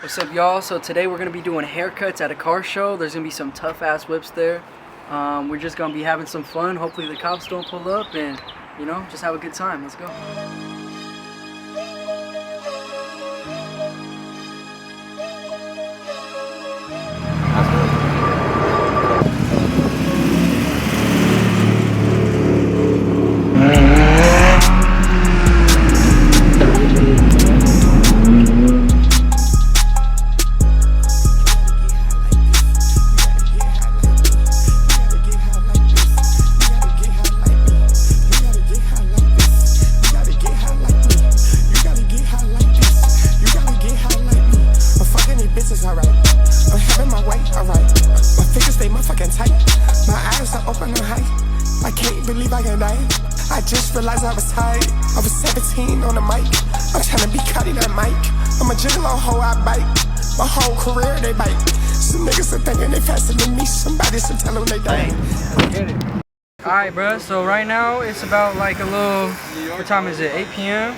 What's up, y'all? So today we're gonna be doing haircuts at a car show. There's gonna be some tough ass whips there. We're just gonna be having some fun. Hopefully the cops don't pull up and, you know, just have a good time. Let's go. I just realized I was tired. I was 17 on the mic. I'm trying to be cutting that mic. I'm a gigolo hoe, I bite. My whole career they bite. Some niggas are thinking they faster than me. Somebody should tell them they die. Alright, bro. So right now it's about like a little. What time is it? 8 p.m.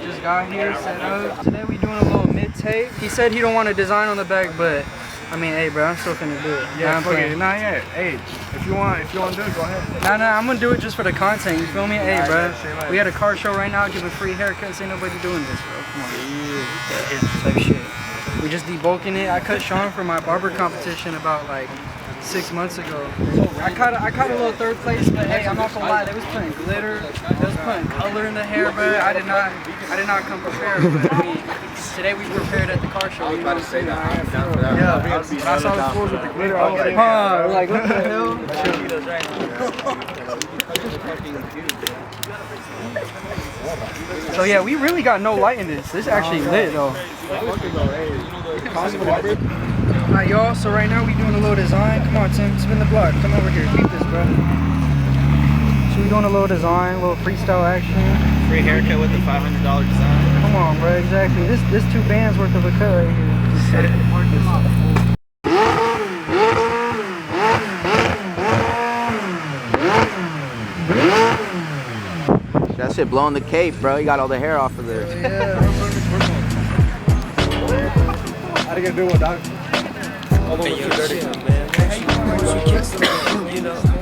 Just got here, set up. Today we doing a little mid tape. He said he don't want to design on the back, but I mean, hey, bro, I'm still finna do it. Yeah, fuck it, not yet. Hey, if you want to do it, go ahead. Nah, I'm gonna do it just for the content. You feel me? Hey, bro, we had a car show right now, giving free haircuts. Ain't nobody doing this, bro. Come on. Type shit. We just debulking it. I cut Sean for my barber competition about like 6 months ago. I caught a little third place, but hey, I'm not gonna lie. They was putting glitter, they was putting color in the hair, but I did not come prepared. But I mean, today we prepared at the car show. I was about to say that. Yeah, I saw the fools with the glitter. I was like, huh? Like, what the hell? So yeah, we really got no light in this. This actually lit though. Alright, y'all, so right now we doing a little design. Come on, Tim, spin the block. Come over here, keep this, bro. So we doing a little design, a little freestyle action. Free haircut with the $500 design. Come on, bro, exactly. This 2 bands worth of a cut right here. That shit blowing the cape, bro. You got all the hair off of there. Yeah. How you gonna do it, dog? Although it's too dirty. Man.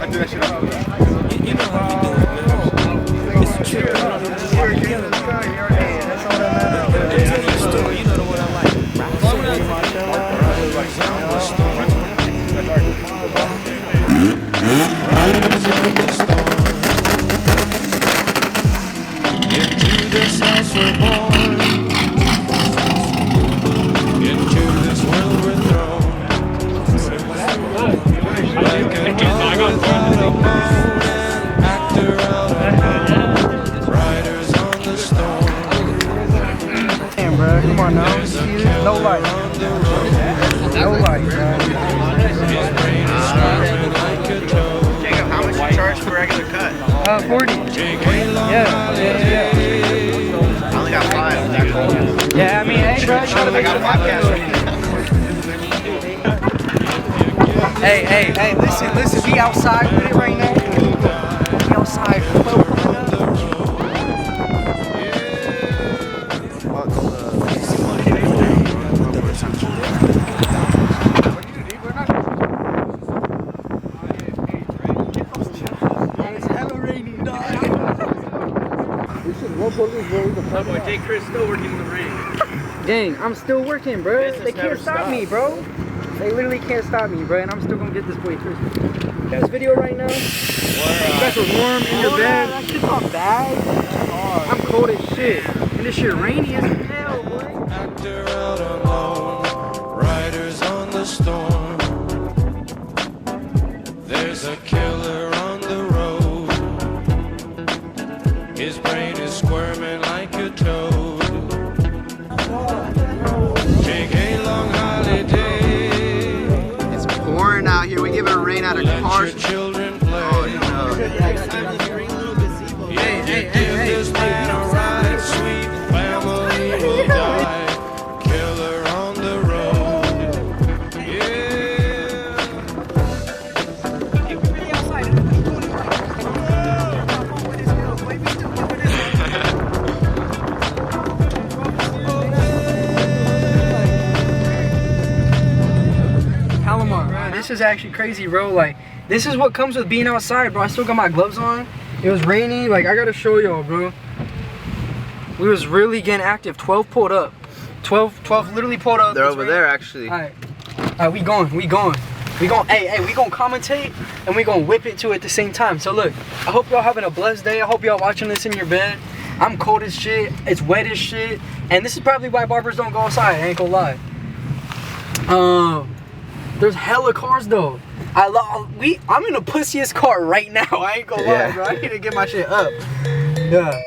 I do that shit all the time. You know how you do it, man. It's a trip. That's all that matters. You know the one I like. Into this house we're born. Into this world we're thrown. Like a dog without a bone, an actor out alone, riders on the storm. Damn, bro, come on now. No light. No light, bro. His brain is smiling like a toad. Jacob, how much you charge for a regular cut? 40. Yeah. I only got 5. Yeah, I mean, hey, bro, you gotta make got a podcast. Hey, listen, we outside with it right now. We outside. It's hella rainy, dog. My boy JKrisp still working in the rain. Dang, I'm still working, bro. They can't stop me, bro. They literally can't stop me, bro. And I'm still gonna get this boy crispy. This video right now. You guys are warm in your bed. That shit's not bad. I'm cold as shit. And this shit rainy as hell, boy. Actor out alone, riders on the storm. There's a killer on the road. His brain is squirming like a toad. Take a long holiday. It's pouring out here. We give it a rain out of Let cars. your children play. Oh, no. Give this man a ride, sweet family this is actually crazy, bro. Like, this is what comes with being outside, bro. I still got my gloves on. It was rainy. Like, I gotta show y'all, bro. We was really getting active. 12 pulled up. 12 literally pulled up. They're over there, actually. All right, we going. Hey, we gonna commentate and we gonna whip it too at the same time. So look, I hope y'all having a blessed day. I hope y'all watching this in your bed. I'm cold as shit. It's wet as shit. And this is probably why barbers don't go outside. I ain't gonna lie. There's hella cars though. I'm in the pussiest car right now. I ain't gonna lie, bro. I need to get my shit up. Yeah.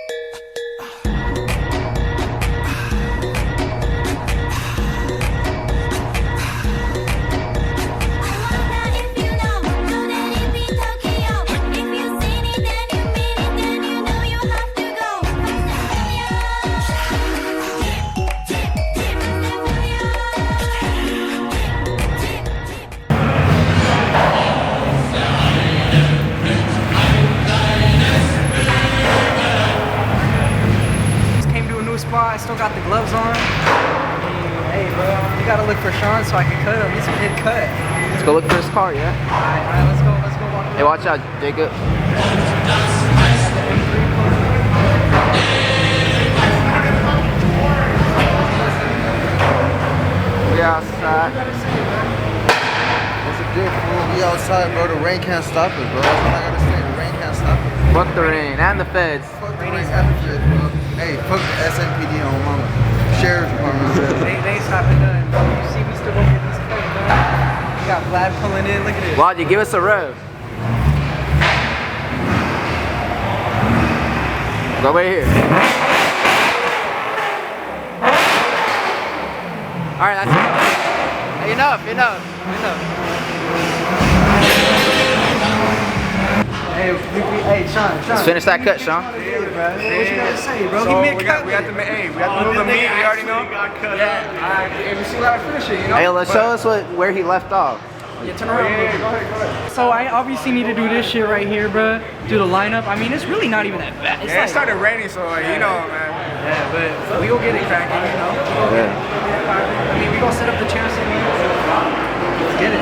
I still got the gloves on. Hey, bro, you gotta look for Sean so I can cut him. He's a good cut. Let's go look for his car, yeah? Alright, let's go walk. Hey, watch out, Jacob. We outside. What's the difference? We outside, bro. The rain can't stop us, bro. That's all I gotta say. The rain can't stop us. Fuck the rain and the feds. Fuck the rain and the feds, bro. Hey, fuck the SMPD on mama. Sheriff's Department. They ain't stopping nothing, bro. You see, we still gonna get these cuts done. We got Vlad pulling in. Look at this. Logic, give us a rev. Go right here. Alright, that's enough. Enough. Hey, Sean. Let's finish that cut, Sean. What you gotta say, bro? So we got to move the meat. We already know. Yeah. Hey, we see how to finish it, you know. Hey, let's show us where he left off. Yeah, turn around. Yeah, go ahead. So I obviously need to do this shit right here, bro. Do the lineup. I mean, it's really not even that bad. It started raining, so you know, man. Yeah, but we gonna get it cracking, you know. I mean, we gonna set up the chairs and let's get it.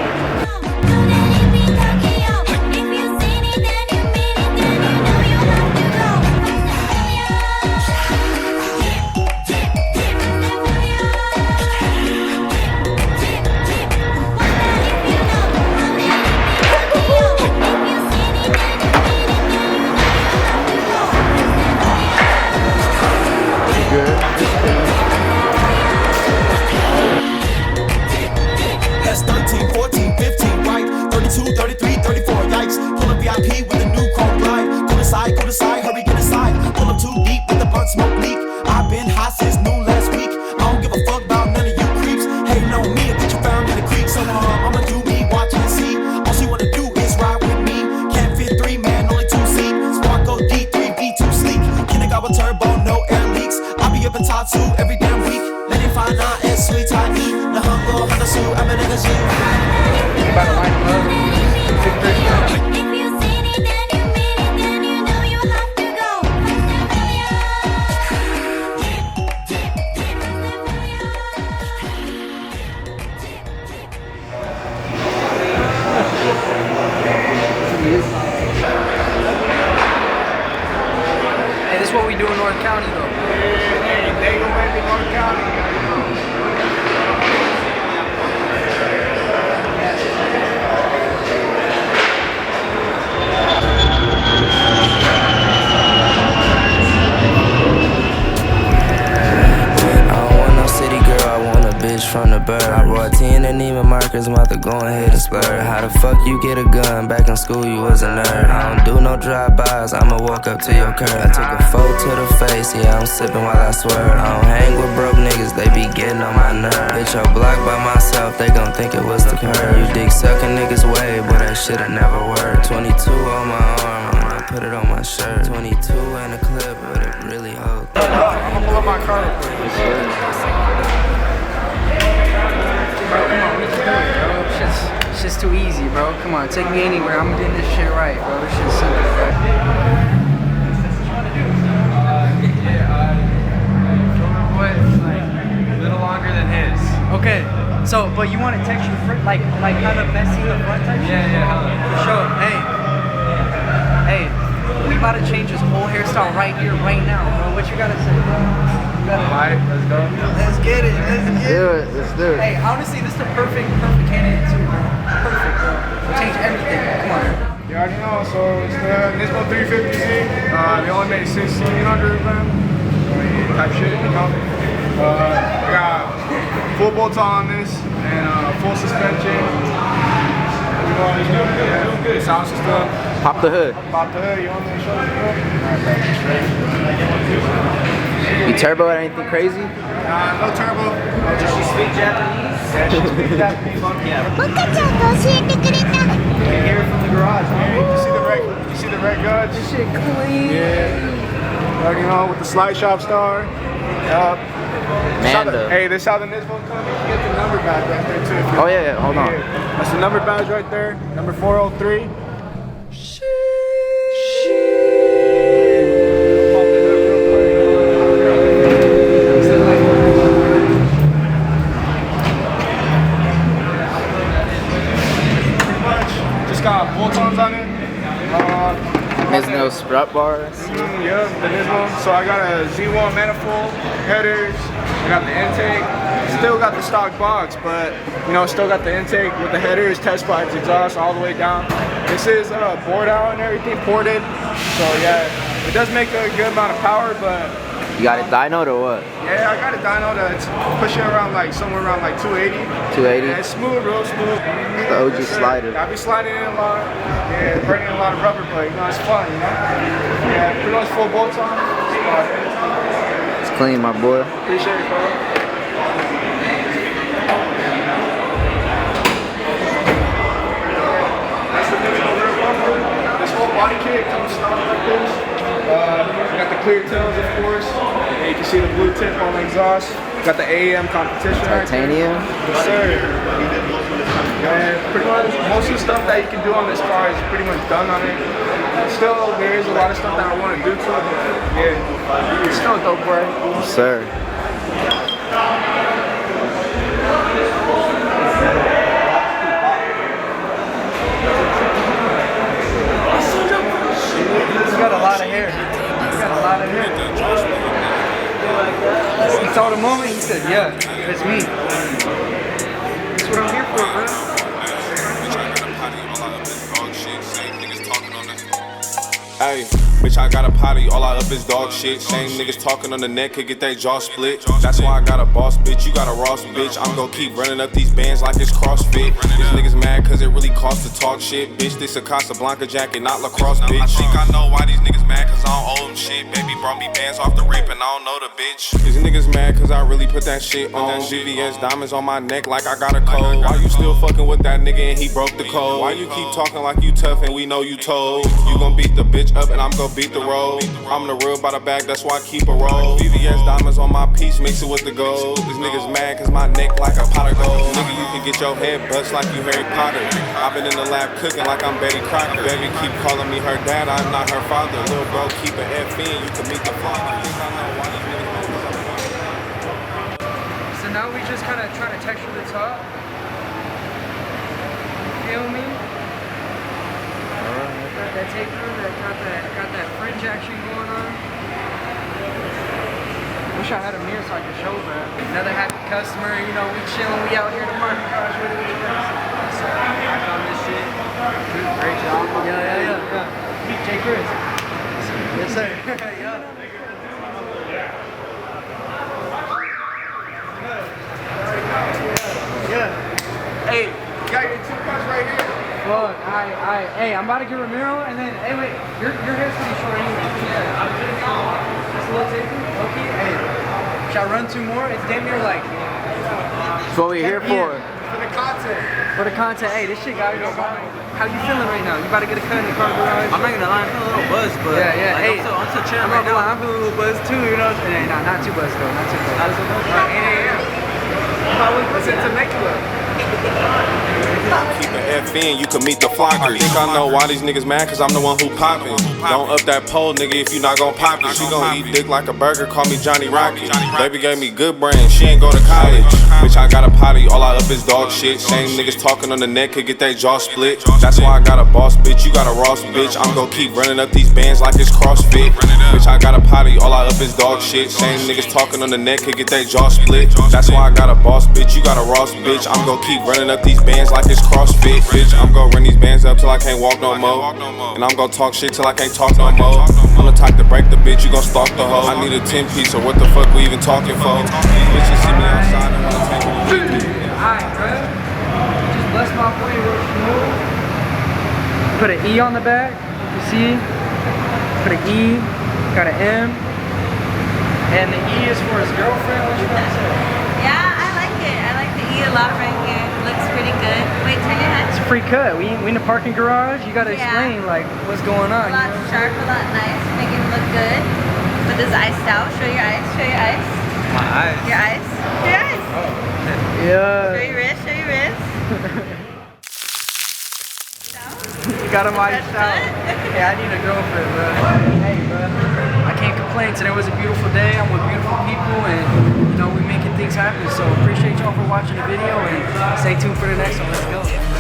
That's 13, 14, 15, right? 32, 33, 34, yikes. Pull up VIP with a new chrome glide. Go to side, hurry, get inside. Pull up too deep with the blunt smoke leak. I've been hot since noon last week. I don't give a fuck about none of you creeps. Hey, no, me, a bitch you found in the creek. So I'ma do me, watch and see. All she wanna do is ride with me. Can't fit 3, man, only 2 seat. Sparko D3, V2 sleek. Kindergarten turbo, no air leaks. I'll be up in top 2 every damn week. Let it find out as sweet I eat. The humble, Honda suit, I'm a nigga zoo. About to line them up. Hey, this is what we do in North County, though. Hey, they gonna make it North County. From the bird, I brought 10 and Neiman markers, I'm about to go ahead and splurge. How the fuck you get a gun? Back in school you was a nerd. I don't do no drive-bys, I'ma walk up to your curb. I took a photo to the face, yeah, I'm sipping while I swear. I don't hang with broke niggas, they be getting on my nerve. Bitch, your block by myself, they gon' think it was the curve. You dick sucking niggas way, but that shit'll never work. 22 on my arm, I'ma put it on my shirt. 22 in a clip, but it really holds. I'm gonna pull up my car real quick. Bro, come on, we can do it, bro. It's just too easy, bro. Come on, take me anywhere. I'm getting this shit right, bro. This shit's simple, bro. What? Like a little longer than his. Okay. So, but you want to texture front, like kind of messy the front type shit? Yeah. For sure. Hey, we about to change this whole hairstyle right here, right now, bro. What you gotta say, bro? Alright, let's go. Let's get it. Let's do it. Hey, honestly, this is the perfect candidate too, bro. Perfect, bro. Change everything. Come on. You already know, so it's the Nismo 350Z. They only made 1,600 of them. Type shit, you know. We got full bolts on this and full suspension. You know, yeah, sound system. Pop the hood. Pop the hood, you want me to show you? You turbo or anything crazy? No turbo. Does she speak Japanese? Yeah, she speaks Japanese. Yeah. You can hear it from the garage. You see the red guts? This shit clean. Yeah. Already know with the slide shop star. Yup. Hey, this is how the Nismo comes. You can get the number badge right there too. Oh yeah, hold on. That's the number badge right there. Number 403. Just got bolt-ons on it. Nismo strut bars. Yeah, the Nismo. So I got a Z1 manifold, headers, I got the intake. Still got the stock box, but you know, still got the intake with the headers, test pipes, exhaust all the way down. This is bored out and everything, ported. So yeah, it does make a good amount of power, but You got it dynoed or what? yeah, I got a dyno that's pushing around like somewhere around like 280. 280? Yeah, it's smooth, real smooth. The OG slider. I be sliding in a lot. Yeah, burning a lot of rubber, but you know, it's fun, you know? Yeah, pretty much full bolts on. It's clean, my boy. Appreciate it, bro. This whole body kit comes stock like this. We got the clear tails, of course. And you can see the blue tip on the exhaust. Got the AEM competition. Titanium? Yes, sir. And pretty much most of the stuff that you can do on this car is pretty much done on it. Still, there is a lot of stuff that I want to do to it. Yeah, it's still dope, bro. Yes, sir. He's got a lot of hair. He's got a lot of hair. He saw the moment, he said, yeah, it's me. That's what I'm here for, bro. Hey, bitch, I got a potty, all I up is dog shit. Same niggas talking on the neck, could get that jaw split. That's why I got a boss, bitch, you got a Ross, bitch. I'm gon' keep running up these bands like it's CrossFit. These niggas mad cause it really costs to talk shit. Bitch, this a Casablanca jacket, not lacrosse, bitch. I think I know why these niggas mad cause I don't owe them shit. Baby brought me bands off the rape and I don't know the bitch. These niggas mad cause I really put that shit on. GVS diamonds on my neck like I got a code. Why you still fucking with that nigga and he broke the code? Why you keep talking like you tough and we know you told? You gon' beat the bitch up and I'm gon' beat the road. I'm the real by the bag, that's why I keep a roll. VVS diamonds on my piece, mix it with the gold. These niggas mad cause my neck like a pot of gold. Nigga, you can get your head bust like you Harry Potter. I've been in the lab cooking like I'm Betty Crocker. Baby keep calling me her dad, I'm not her father. Little bro, keep an F in, you can meet the father. So now we just kind of try to texture the top. Feel me? Got that tape through, got that fringe action going on. Wish I had a mirror so I could show that. Another happy customer, you know, we chilling, we out here to cars with it. So back on this shit. Great job. Yeah. JKrisp. Yes, sir. Yeah. Hey, you got your tunercars right here. Look, hey, I'm about to get Ramiro, and then, hey, wait, your hair's pretty short anyway. Yeah, just a little taper. Okay, hey, should I run 2 more? It's damn near like. That's what we're here for. For the content. For the content, hey, this shit gotta go by. How you feeling right now? You about to get a cut in the car garage? I'm not gonna lie, I'm feeling a little buzzed, but yeah, like, hey, I'm still chilling I'm right now. I'm feeling a little buzzed too, you know. Hey, nah, not too buzzed though, not too buzzed. How does it look? 8 a.m. It's in Temecula. Keep an that fin, you can meet the flockers. I think I know why these niggas mad, cause I'm the one who poppin'. Don't up that pole, nigga, if you not gon' pop it. She gon' eat dick like a burger, call me Johnny Rocket. Baby gave me good brain, she ain't go to college. Bitch, I got a potty, all I up is dog shit. Same niggas talking on the neck could get that jaw split. That's why I got a boss bitch, you got a Ross bitch. I'm gon' keep running up these bands like it's CrossFit. Bitch, I got a potty, all I up is dog shit. Same niggas talking on the neck could get that jaw split. That's why I got a boss bitch, you got a Ross bitch. I'm gon' keep running up these bands like it's CrossFit. Bitch, I'm gon' run these bands up till I can't walk no more. And I'm gon' talk shit till I can't talk no more. I'm the type to break the bitch, you gon' stalk the hoe. I need a 10-piece, so what the fuck we even talking for? Bitches see me outside and wanna take it. Alright, bro. Just bless my boy real smooth. Put an E on the back. You see? Put an E. Got an M. And the E is for his girlfriend. What you gonna say? Yeah, I like it. I like the E a lot right here. Looks pretty good. Wait, turn your head. It's a free cut. We in the parking garage. You gotta explain like what's going on. A lot sharp, a lot nice. Making it look good. With this iced out. Show your eyes. Show your eyes. My eyes. Your eyes. Show your eyes. Yeah. Show your wrist. Show your wrist. Got him iced out. Yeah, I need a girlfriend, bro. Hey, bro. I can't complain. Today was a beautiful day. I'm with beautiful people, and you know we're making things happen. So appreciate y'all for watching the video, and stay tuned for the next one. Let's go.